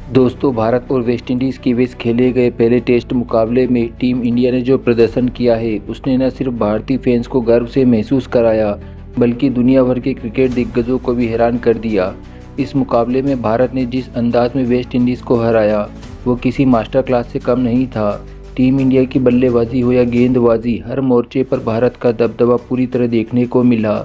दोस्तों, भारत और वेस्टइंडीज़ के बीच खेले गए पहले टेस्ट मुकाबले में टीम इंडिया ने जो प्रदर्शन किया है उसने न सिर्फ भारतीय फैंस को गर्व से महसूस कराया बल्कि दुनिया भर के क्रिकेट दिग्गजों को भी हैरान कर दिया। इस मुकाबले में भारत ने जिस अंदाज में वेस्टइंडीज़ को हराया वो किसी मास्टर क्लास से कम नहीं था। टीम इंडिया की बल्लेबाजी हो या गेंदबाजी, हर मोर्चे पर भारत का दबदबा पूरी तरह देखने को मिला।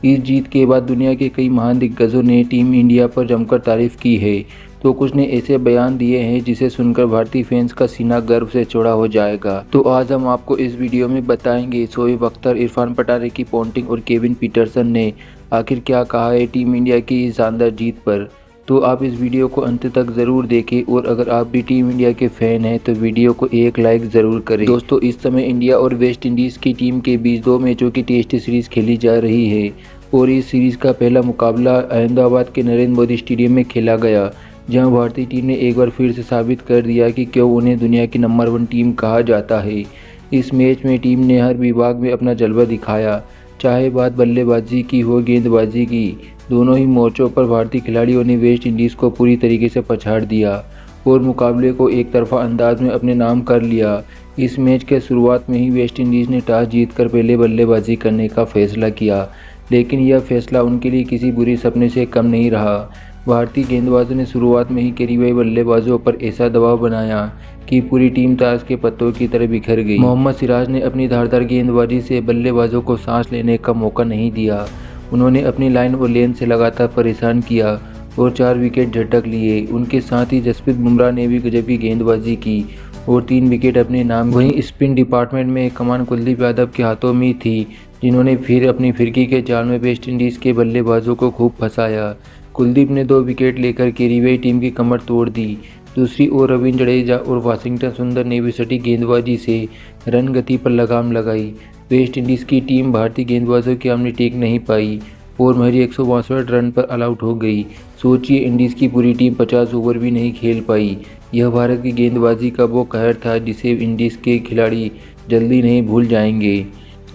इस जीत के बाद दुनिया के कई महान दिग्गजों ने टीम इंडिया पर जमकर तारीफ की है तो कुछ ने ऐसे बयान दिए हैं जिसे सुनकर भारतीय फैंस का सीना गर्व से चौड़ा हो जाएगा। तो आज हम आपको इस वीडियो में बताएंगे शोएब अख्तर, इरफान पठान, रिकी पॉन्टिंग और केविन पीटरसन ने आखिर क्या कहा है टीम इंडिया की इस शानदार जीत पर। तो आप इस वीडियो को अंत तक ज़रूर देखें और अगर आप भी टीम इंडिया के फ़ैन हैं तो वीडियो को एक लाइक ज़रूर करें। दोस्तों, इस समय इंडिया और वेस्ट इंडीज़ की टीम के बीच 2 मैचों की टेस्ट सीरीज़ खेली जा रही है और इस सीरीज़ का पहला मुकाबला अहमदाबाद के नरेंद्र मोदी स्टेडियम में खेला गया, जहां भारतीय टीम ने एक बार फिर से साबित कर दिया कि क्यों उन्हें दुनिया की नंबर 1 टीम कहा जाता है। इस मैच में टीम ने हर विभाग में अपना जलवा दिखाया, चाहे बात बल्लेबाजी की हो गेंदबाजी की। दोनों ही मोर्चों पर भारतीय खिलाड़ियों ने वेस्ट इंडीज़ को पूरी तरीके से पछाड़ दिया और मुकाबले को एक तरफा अंदाज में अपने नाम कर लिया। इस मैच के शुरुआत में ही वेस्ट इंडीज़ ने टॉस जीतकर पहले बल्लेबाजी करने का फैसला किया, लेकिन यह फैसला उनके लिए किसी बुरे सपने से कम नहीं रहा। भारतीय गेंदबाजों ने शुरुआत में ही करीबी बल्लेबाजों पर ऐसा दबाव बनाया कि पूरी टीम ताश के पत्तों की तरह बिखर गई। मोहम्मद सिराज ने अपनी धारदार गेंदबाजी से बल्लेबाजों को सांस लेने का मौका नहीं दिया। उन्होंने अपनी लाइन और लेन से लगातार परेशान किया और 4 विकेट झटक लिए। उनके साथ ही जसप्रीत बुमराह ने भी गजब की गेंदबाजी की और 3 विकेट अपने नाम। वहीं स्पिन डिपार्टमेंट में कमान कुलदीप यादव के हाथों में थी, जिन्होंने फिर अपनी फिरकी के जाल में वेस्ट इंडीज़ के बल्लेबाजों को खूब फंसाया। कुलदीप ने 2 विकेट लेकर केरीवाई टीम की कमर तोड़ दी। दूसरी ओर रविंद्र जडेजा और वाशिंगटन सुंदर ने भी सटीक गेंदबाजी से रन गति पर लगाम लगाई। वेस्ट इंडीज़ की टीम भारतीय गेंदबाजों के सामने टेक नहीं पाई और महज 162 रन पर ऑल आउट हो गई। सोचिए, इंडीज़ की पूरी टीम 50 ओवर भी नहीं खेल पाई। यह भारत की गेंदबाजी का वो कहर था जिसे इंडीज़ के खिलाड़ी जल्दी नहीं भूल जाएंगे।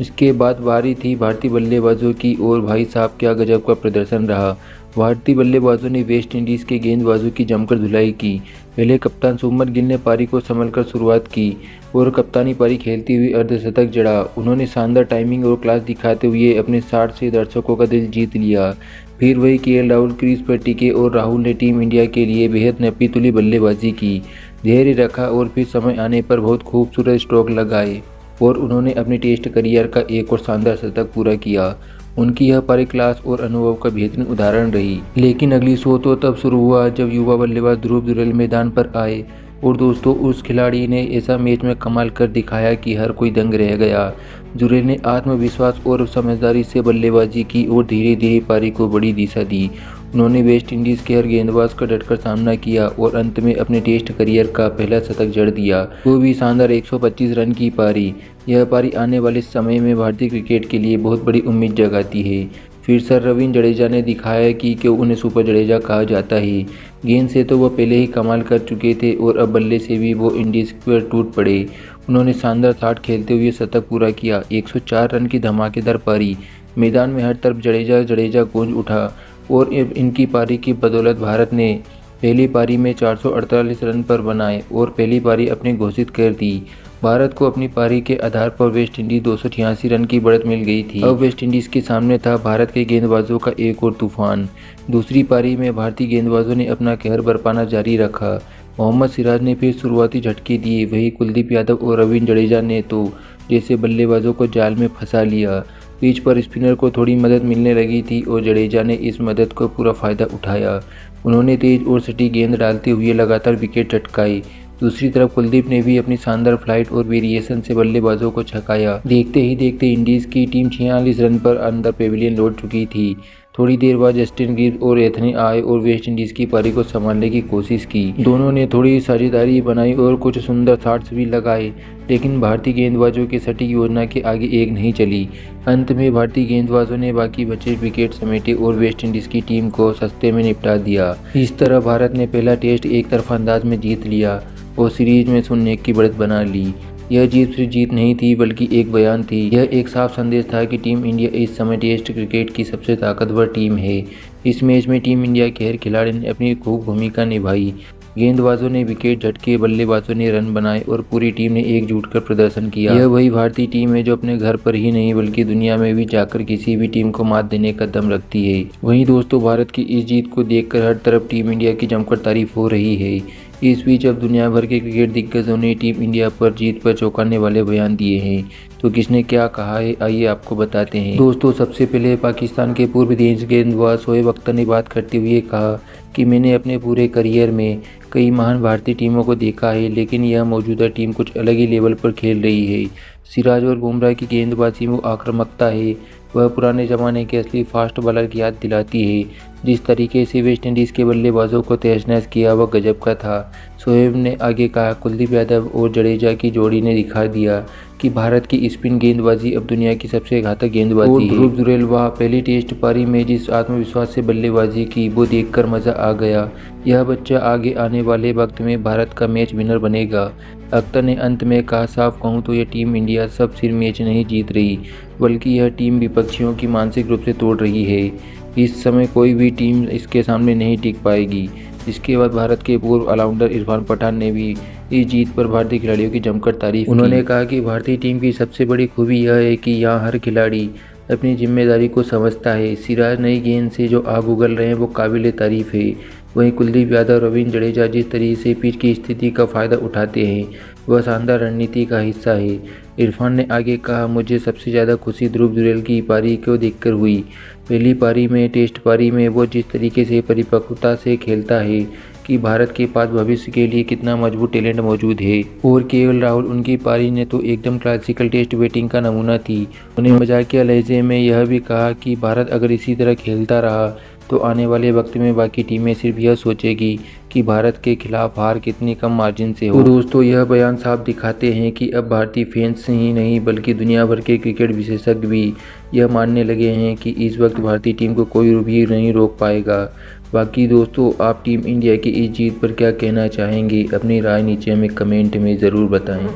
इसके बाद बारी थी भारतीय बल्लेबाजों की और भाई साहब क्या गजब का प्रदर्शन रहा। भारतीय बल्लेबाजों ने वेस्ट इंडीज़ के गेंदबाजों की जमकर धुलाई की। पहले कप्तान शुभमन गिल ने पारी को संभलकर शुरुआत की और कप्तानी पारी खेलती हुई अर्धशतक जड़ा। उन्होंने शानदार टाइमिंग और क्लास दिखाते हुए अपने 60 से दर्शकों का दिल जीत लिया। फिर वही केएल राहुल क्रीज पर टिके और राहुल ने टीम इंडिया के लिए बेहद नपी-तुली बल्लेबाजी की, धैर्य रखा और फिर समय आने पर बहुत खूबसूरत स्ट्रोक लगाए और उन्होंने अपने टेस्ट करियर का एक और शानदार शतक पूरा किया। उनकी यह पारी क्लास और अनुभव का बेहतरीन उदाहरण रही। लेकिन अगली शो तो तब शुरू हुआ जब युवा बल्लेबाज ध्रुव जुरैल मैदान पर आए और दोस्तों, उस खिलाड़ी ने ऐसा मैच में कमाल कर दिखाया कि हर कोई दंग रह गया। जुरैल ने आत्मविश्वास और समझदारी से बल्लेबाजी की और धीरे धीरे पारी को बड़ी दिशा दी। उन्होंने वेस्ट इंडीज़ के हर गेंदबाज का डटकर सामना किया और अंत में अपने टेस्ट करियर का पहला शतक जड़ दिया, वो भी शानदार 125 रन की पारी। यह पारी आने वाले समय में भारतीय क्रिकेट के लिए बहुत बड़ी उम्मीद जगाती है। फिर सर रविंद्र जडेजा ने दिखाया कि क्यों उन्हें सुपर जडेजा कहा जाता है। गेंद से तो वो पहले ही कमाल कर चुके थे और अब बल्ले से भी वो इंडीज़ पर टूट पड़े। उन्होंने शानदार 60 खेलते हुए शतक पूरा किया। 104 रन की धमाकेदार पारी। मैदान में हर तरफ जडेजा जडेजा गूंज उठा और इनकी पारी की बदौलत भारत ने पहली पारी में 448 रन पर बनाए और पहली पारी अपनी घोषित कर दी। भारत को अपनी पारी के आधार पर वेस्ट इंडीज 286 रन की बढ़त मिल गई थी। अब वेस्ट इंडीज के सामने था भारत के गेंदबाजों का एक और तूफान। दूसरी पारी में भारतीय गेंदबाजों ने अपना कहर बरपाना जारी रखा। मोहम्मद सिराज ने फिर शुरुआती झटके दिए, वहीं कुलदीप यादव और रविंद्र जडेजा ने तो जैसे बल्लेबाजों को जाल में फंसा लिया। पिच पर स्पिनर को थोड़ी मदद मिलने लगी थी और जडेजा ने इस मदद को पूरा फायदा उठाया। उन्होंने तेज और सटीक गेंद डालते हुए लगातार विकेट चटकाई। दूसरी तरफ कुलदीप ने भी अपनी शानदार फ्लाइट और वेरिएशन से बल्लेबाजों को छकाया। देखते ही देखते इंडीज़ की टीम 46 रन पर अंदर पेविलियन लौट चुकी थी। थोड़ी देर बाद जस्टिन गिब्स और एथनी आए और वेस्ट इंडीज़ की पारी को संभालने की कोशिश की। दोनों ने थोड़ी साझेदारी बनाई और कुछ सुंदर शॉट्स भी लगाए, लेकिन भारतीय गेंदबाजों की सटीक योजना के आगे एक नहीं चली। अंत में भारतीय गेंदबाजों ने बाकी बचे विकेट समेटे और वेस्ट इंडीज़ की टीम को सस्ते में निपटा दिया। इस तरह भारत ने पहला टेस्ट एक तरफा अंदाज में जीत लिया और सीरीज में 0-1 की बढ़त बना ली। यह जीत सिर्फ जीत नहीं थी बल्कि एक बयान थी। यह एक साफ संदेश था कि टीम इंडिया इस समय टेस्ट क्रिकेट की सबसे ताकतवर टीम है। इस मैच में टीम इंडिया के हर खिलाड़ी ने अपनी खूब भूमिका निभाई गेंदबाजों ने विकेट झटके, बल्लेबाजों ने रन बनाए और पूरी टीम ने एकजुट कर प्रदर्शन किया। यह वही भारतीय टीम है जो अपने घर पर ही नहीं बल्कि दुनिया में भी जाकर किसी भी टीम को मात देने का दम रखती है। वहीं दोस्तों, भारत की इस जीत को देखकर हर तरफ टीम इंडिया की जमकर तारीफ हो रही है। इस बीच अब दुनिया भर के क्रिकेट दिग्गजों ने टीम इंडिया पर जीत पर चौंकाने वाले बयान दिए हैं। तो किसने क्या कहा है, आइए आपको बताते हैं। दोस्तों, सबसे पहले पाकिस्तान के पूर्व तेज गेंदबाज शोएब अख्तर ने बात करते हुए कहा कि मैंने अपने पूरे करियर में कई महान भारतीय टीमों को देखा है, लेकिन यह मौजूदा टीम कुछ अलग ही लेवल पर खेल रही है। सिराज और बुमराह की गेंदबाजी में आक्रामकता है, वह पुराने ज़माने के असली फास्ट बॉलर की याद दिलाती है। जिस तरीके से वेस्टइंडीज़ के बल्लेबाजों को तहस-नहस किया वह गजब का था। शोएब ने आगे कहा, कुलदीप यादव और जडेजा की जोड़ी ने दिखा दिया कि भारत की स्पिन गेंदबाजी अब दुनिया की सबसे घातक गेंदबाजी है। ध्रुव जुरैल, वाह, पहली टेस्ट पारी में जिस आत्मविश्वास से बल्लेबाजी की वो देखकर मज़ा आ गया। यह बच्चा आगे आने वाले वक्त में भारत का मैच विनर बनेगा। अख्तर ने अंत में कहा, साफ कहूँ तो यह टीम इंडिया सब सिर्फ मैच नहीं जीत रही, बल्कि यह टीम विपक्षियों की मानसिक रूप से तोड़ रही है। इस समय कोई भी टीम इसके सामने नहीं टिक पाएगी। इसके बाद भारत के पूर्व ऑलराउंडर इरफान पठान ने भी इस जीत पर भारतीय खिलाड़ियों की जमकर तारीफ की। उन्होंने कहा कि भारतीय टीम की सबसे बड़ी खूबी यह है कि यहाँ हर खिलाड़ी अपनी जिम्मेदारी को समझता है। सिराज नई गेंद से जो आग उगल रहे हैं वो काबिल तारीफ है। वहीं कुलदीप यादव, रवींद्र जडेजा जिस तरीके से पिच की स्थिति का फ़ायदा उठाते हैं वह शानदार रणनीति का हिस्सा है। इरफान ने आगे कहा, मुझे सबसे ज़्यादा खुशी ध्रुव जुरैल की पारी को देखकर हुई। पहली पारी में, टेस्ट पारी में वो जिस तरीके से परिपक्वता से खेलता है कि भारत के पास भविष्य के लिए कितना मजबूत टैलेंट मौजूद है। और केएल राहुल, उनकी पारी ने तो एकदम क्लासिकल टेस्ट बैटिंग का नमूना थी। उन्हें मजाकिया लहजे में यह भी कहा कि भारत अगर इसी तरह खेलता रहा तो आने वाले वक्त में बाकी टीमें सिर्फ यह सोचेगी कि भारत के खिलाफ हार कितनी कम मार्जिन से हो। तो दोस्तों, यह बयान साफ दिखाते हैं कि अब भारतीय फैंस ही नहीं बल्कि दुनिया भर के क्रिकेट विशेषज्ञ भी यह मानने लगे हैं कि इस वक्त भारतीय टीम को कोई भी नहीं रोक पाएगा। बाकी दोस्तों, आप टीम इंडिया की इस जीत पर क्या कहना चाहेंगे? अपनी राय नीचे हमें कमेंट में ज़रूर बताएं।